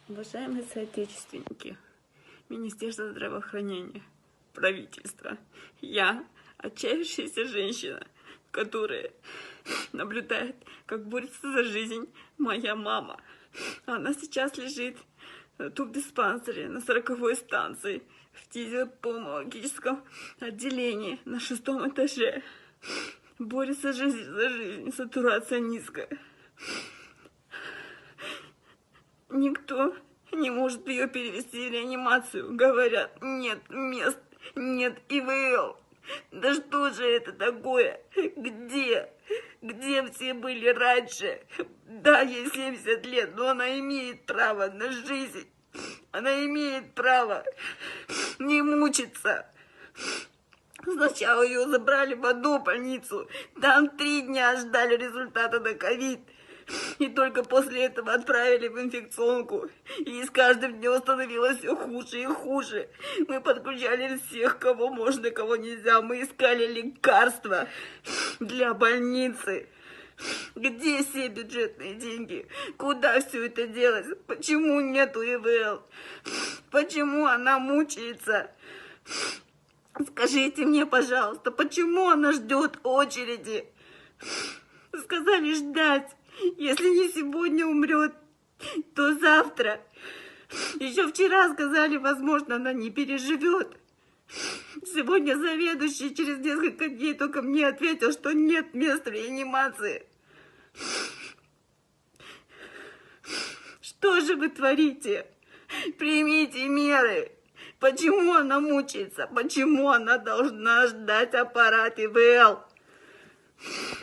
Уважаемые соотечественники, Министерство здравоохранения, правительство, я, отчаявшаяся женщина, которая наблюдает, как борется за жизнь моя мама. Она сейчас лежит в тубдиспансере на 40-й станции в фтизиопульмонологическом отделении на 6-м этаже. Борется за жизнь, сатурация низкая. Никто не может ее перевести в реанимацию. Говорят, нет мест, нет ИВЛ. Да что же это такое? Где? Где все были раньше? Да, ей 70 лет, но она имеет право на жизнь. Она имеет право не мучиться. Сначала ее забрали в одну больницу. Там 3 дня ждали результата на ковид. И только после этого отправили в инфекционку. И с каждым днем становилось все хуже и хуже. Мы подключали всех, кого можно, кого нельзя. Мы искали лекарства для больницы. Где все бюджетные деньги? Куда все это делать? Почему нету ИВЛ? Почему она мучается? Скажите мне, пожалуйста, почему она ждет очереди? Сказали ждать. Если не сегодня умрет, то завтра. Еще вчера сказали, возможно, она не переживет. Сегодня заведующий через несколько дней только мне ответил, что нет места в реанимации. Что же вы творите? Примите меры. Почему она мучается? Почему она должна ждать аппарат ИВЛ?